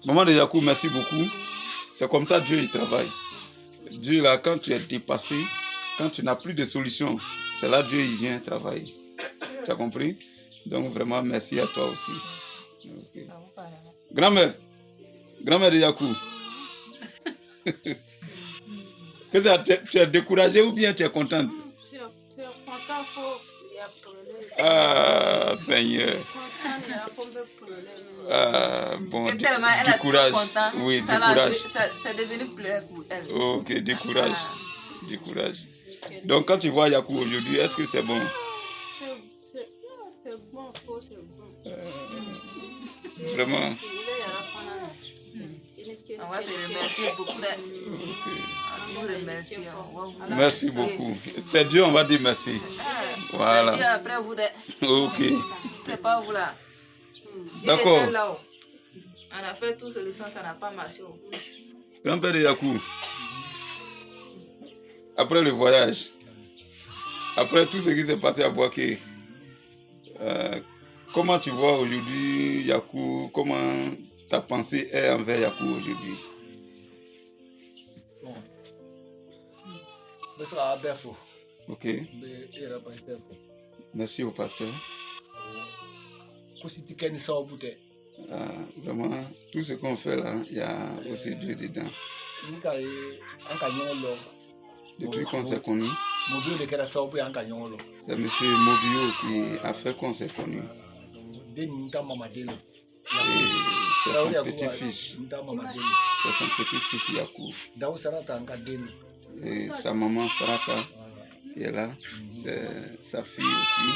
Maman de Yakou, merci beaucoup. C'est comme ça Dieu il travaille. Dieu là, quand tu es dépassé, quand tu n'as plus de solution, c'est là Dieu il vient travailler. Tu as compris? Donc vraiment merci à toi aussi. Okay. Grand-mère de Yakou. Tu es découragée ou bien tu es contente? Tu es content, il y a problème. Ah, Seigneur. Ah, bon, du courage. Oui, du courage. C'est devenu pleurer pour elle. Ok, du courage. Du courage. Donc, quand tu vois Yakou aujourd'hui, est-ce que c'est bon? C'est bon, c'est bon. Vraiment. On va te remercier beaucoup. Merci beaucoup. C'est Dieu, on va dire merci. Voilà. C'est Dieu après vous. Ok. C'est pas vous là. D'accord. On a fait tout solution, ça n'a pas marché. Grand-père de Yakou, après le voyage, après tout ce qui s'est passé à Boaké, comment tu vois aujourd'hui Yakou? Comment ta pensée est envers Yakou aujourd'hui? Bon. Ok. Merci au pasteur. Vraiment, tout ce qu'on fait là, il y a aussi Dieu dedans. Depuis qu'on s'est connus, c'est M. Mobio qui a fait qu'on s'est connus. Et c'est son petit-fils. C'est son petit-fils Yakou. Et sa maman Sarata qui est là, c'est sa fille aussi.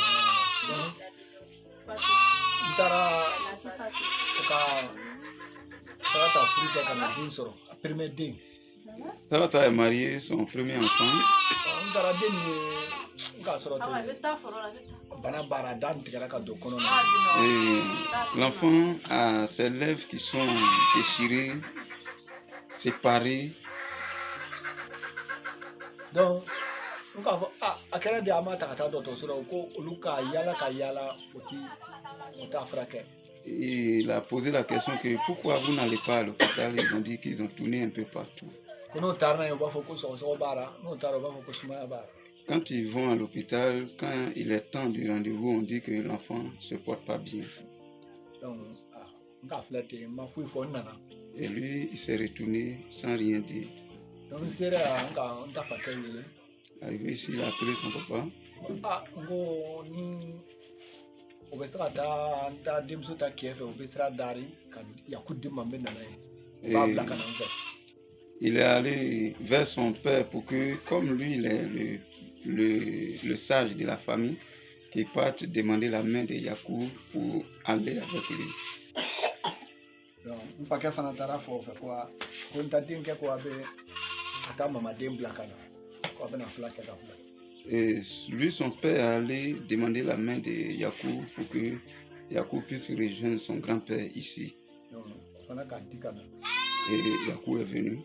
Sarata est mariée, son premier enfant. Et l'enfant a ses lèvres qui sont déchirées, séparées. Donc, il a posé la question que pourquoi vous n'allez pas à l'hôpital. Ils ont dit qu'ils ont tourné un peu partout. Quand ils vont à l'hôpital, quand il est temps du rendez-vous, on dit que l'enfant ne se porte pas bien. Et lui, il s'est retourné sans rien dire. Arrivé ici, il a appelé son papa. Et il est allé vers son père pour que, comme lui, il est le sage de la famille, qu'il parte demander la main de Yakou pour aller avec lui. Et lui, son père, est allé demander la main de Yakou pour que Yakou puisse rejoindre son grand-père ici. Et Yakou est venu.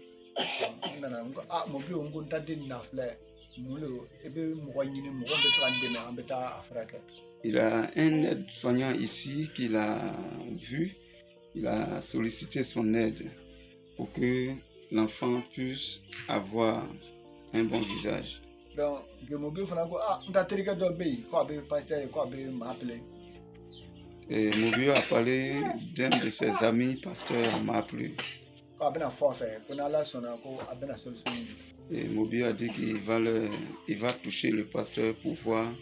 Il a un aide-soignant ici qu'il a vu. Il a sollicité son aide pour que l'enfant puisse avoir un bon visage. Et Mobio a parlé d'un de ses amis pasteurs m'a appelé. Et Mobio a dit qu'il va toucher le pasteur pour voir,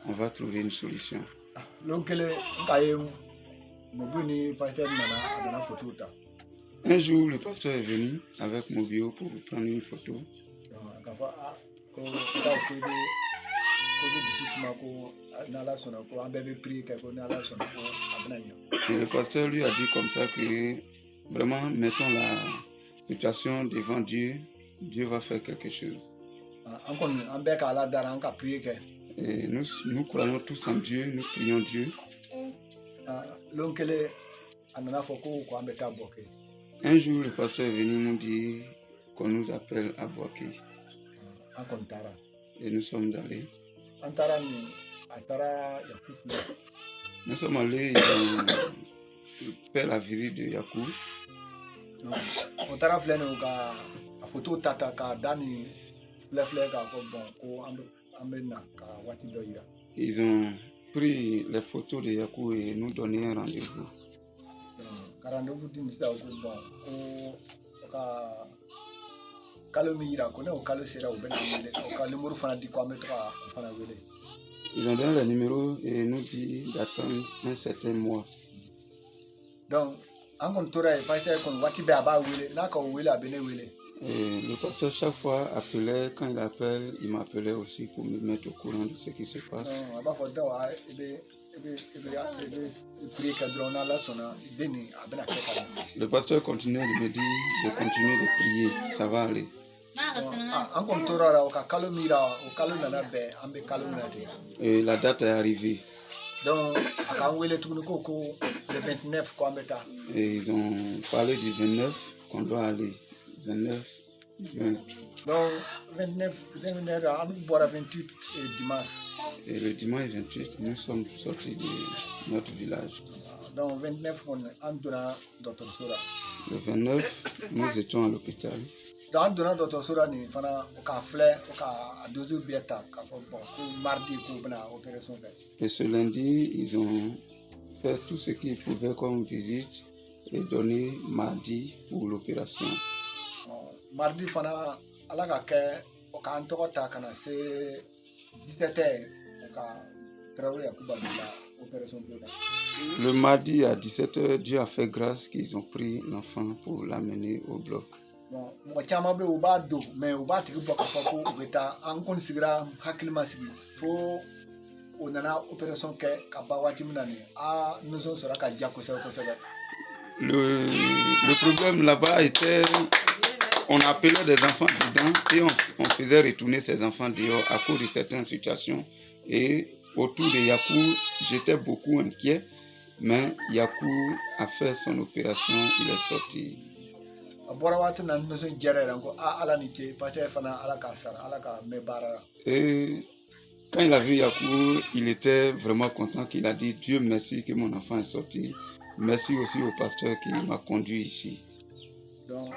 on va trouver une solution. Un jour, le pasteur est venu avec Mobio pour prendre une photo. Et le pasteur lui a dit comme ça que vraiment mettons la situation devant Dieu, Dieu va faire quelque chose. Et nous croyons tous en Dieu, nous prions Dieu. Un jour, le pasteur est venu nous dire qu'on nous appelle à Boaké. Et nous sommes allés. Nous sommes allés, ils ont fait la visite de Yakou. On t'a rappelé la photo tata ka dani fleur ka bon ko amena ka wati doira. Ils ont pris les photos de Yakou et nous donné un rendez-vous. Rendez-vous din sa ko bon ko ka kalomira ko ne o kalo sera o ben o kalo muru fana di ko ametra fana wele. Ils ont donné le numéro et nous dit d'attendre un certain mois. Donc, en contour, il faut qu'on voit qu'il y a un wele, n'a qu'un wele à béné wele. Et le pasteur chaque fois appelait, quand il appelle, il m'appelait aussi pour me mettre au courant de ce qui se passe. Le pasteur continuait de me dire de continuer de prier, ça va aller. Et la date est arrivée. Donc, le 29, et ils ont parlé du 29 qu'on doit aller. 29 juin. Donc, 29, on boit 28 dimanche. Et le dimanche 28, nous sommes sortis de notre village. Donc, 29, on a Dr. Sora. Le 29, nous étions à l'hôpital. Dans Dr. Sora, on a fait à 2 heures bientôt, mardi, on a opération. Et ce lundi, ils ont fait tout ce qu'ils pouvaient comme visite et donné mardi pour l'opération. Mardi, on a fait un tour de 17h. Le mardi à 17h, Dieu a fait grâce qu'ils ont pris l'enfant pour l'amener au bloc. Le problème là-bas était, on appelait des enfants dedans et on faisait retourner ces enfants dehors à cause de certaines situations. Et autour de Yakou, j'étais beaucoup inquiet, mais Yakou a fait son opération, il est sorti. Et quand il a vu Yakou, il était vraiment content, qu'il a dit Dieu merci que mon enfant est sorti. Merci aussi au pasteur qui m'a conduit ici. Donc,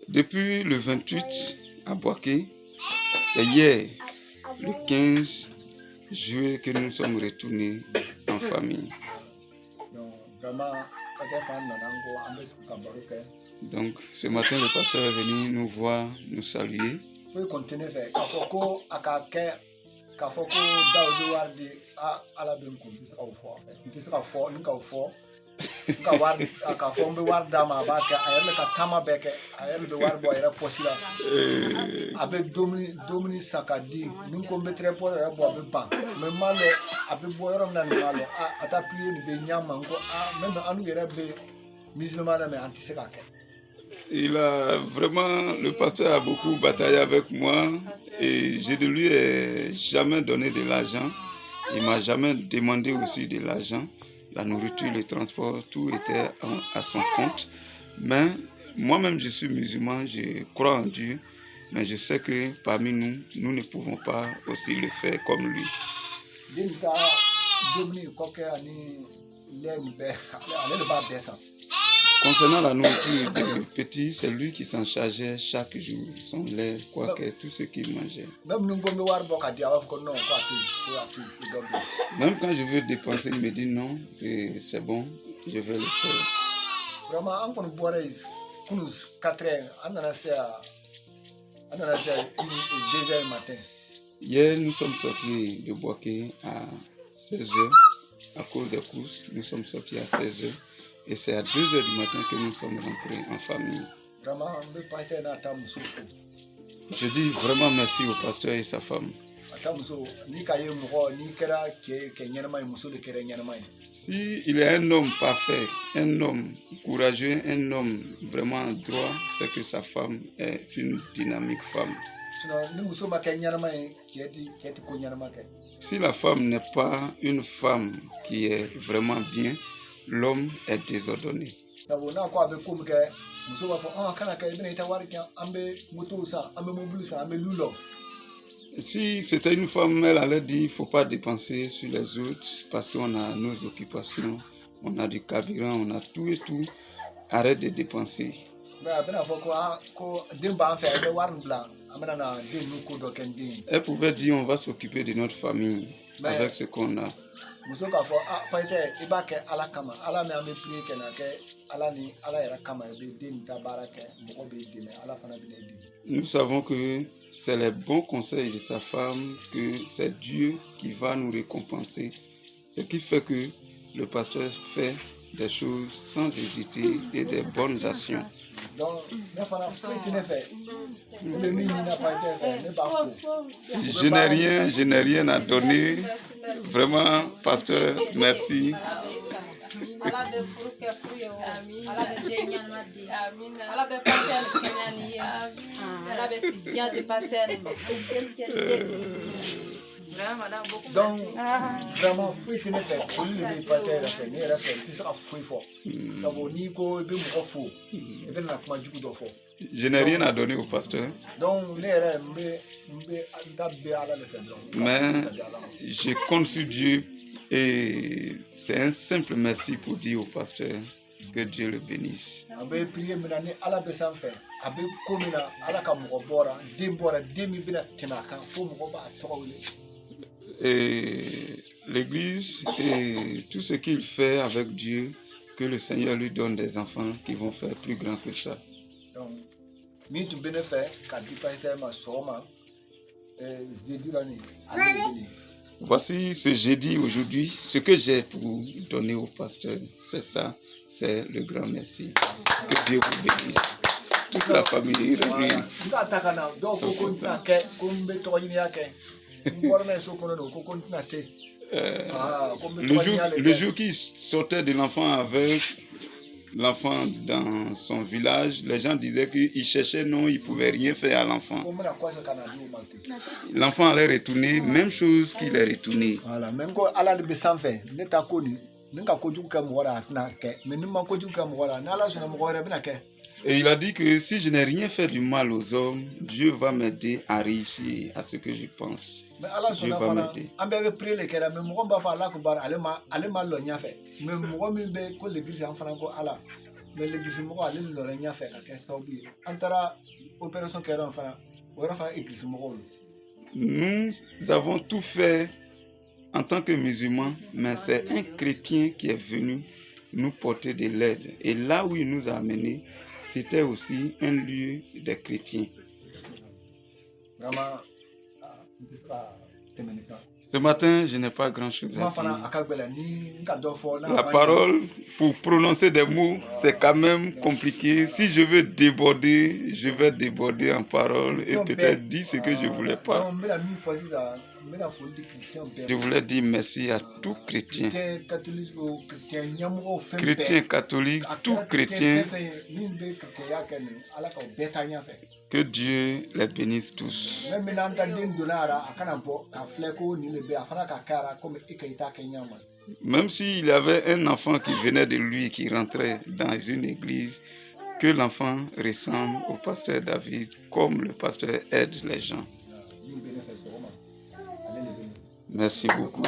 depuis le 28 à Boaké, c'est hier, le 15 juillet, que nous sommes retournés en famille. Donc, ce matin, le pasteur est venu nous voir, nous saluer. Il a vraiment, le pasteur a beaucoup bataillé avec moi et je ne lui ai jamais donné de l'argent. Il ne m'a jamais demandé aussi de l'argent. La nourriture, le transport, tout était à son compte. Mais moi-même, je suis musulman, je crois en Dieu, mais je sais que parmi nous, nous ne pouvons pas aussi le faire comme lui. Concernant la nourriture des petits, c'est lui qui s'en chargeait chaque jour, son lait, quoi que tout ce qu'il mangeait. Même quand je veux dépenser, il me dit non, que c'est bon, je vais le faire. Vraiment, on boit 4 heures, on a 2h du matin. Hier, nous sommes sortis de Boaké à 16h, à cause des courses, nous sommes sortis à 16h. Et c'est à 2h du matin que nous sommes rentrés en famille. Je dis vraiment merci au pasteur et sa femme. Si il est un homme parfait, un homme courageux, un homme vraiment droit, c'est que sa femme est une dynamique femme. Si la femme n'est pas une femme qui est vraiment bien, l'homme est désordonné. muso b'a fɔ kana kɛ i bɛna i ta wari kɛ an bɛ moto san an bɛ mobile san an bɛ lu lɔ. Si c'était une femme, elle allait dire il ne faut pas dépenser sur les autres parce qu'on a nos occupations, on a du carburant, on a tout et tout. Arrête de dépenser. Elle pouvait dire on va s'occuper de notre famille avec ce qu'on a. Nous savons que c'est les bons conseils de sa femme, que c'est Dieu qui va nous récompenser. Ce qui fait que le pasteur fait des choses sans hésiter et des bonnes actions. Je n'ai rien à donner. Vraiment, pasteur, merci. Donc, vraiment, je n'ai rien à donner au pasteur. Mais je compte sur Dieu et c'est un simple merci pour dire au pasteur que Dieu le bénisse. Et l'église et tout ce qu'il fait avec Dieu, que le Seigneur lui donne des enfants qui vont faire plus grand que ça. Voici ce jeudi aujourd'hui, ce que j'ai pour donner au pasteur, c'est ça, c'est le grand merci. Que Dieu vous bénisse. Toute la famille réunie. Le jour qu'il sortait de l'enfant avec l'enfant dans son village, les gens disaient qu'il cherchait, non, il ne pouvait rien faire à l'enfant. L'enfant allait retourner, même chose qu'il est retourné. Et il a dit que si je n'ai rien fait du mal aux hommes, Dieu va m'aider à réussir à ce que je pense. Dieu va m'aider. Nous avons tout fait en tant que musulmans, mais c'est un chrétien qui est venu nous porter de l'aide. Et là où il nous a amenés, c'était aussi un lieu des chrétiens. Ce matin, je n'ai pas grand-chose à dire. La parole, pour prononcer des mots, c'est quand même compliqué. Si je veux déborder, je vais déborder en parole et peut-être dire ce que je ne voulais pas. Je voulais dire merci à tout chrétien. Chrétien catholique, tout chrétien. Que Dieu les bénisse tous. Même s'il y avait un enfant qui venait de lui, qui rentrait dans une église, que l'enfant ressemble au pasteur David, comme le pasteur aide les gens. Merci beaucoup.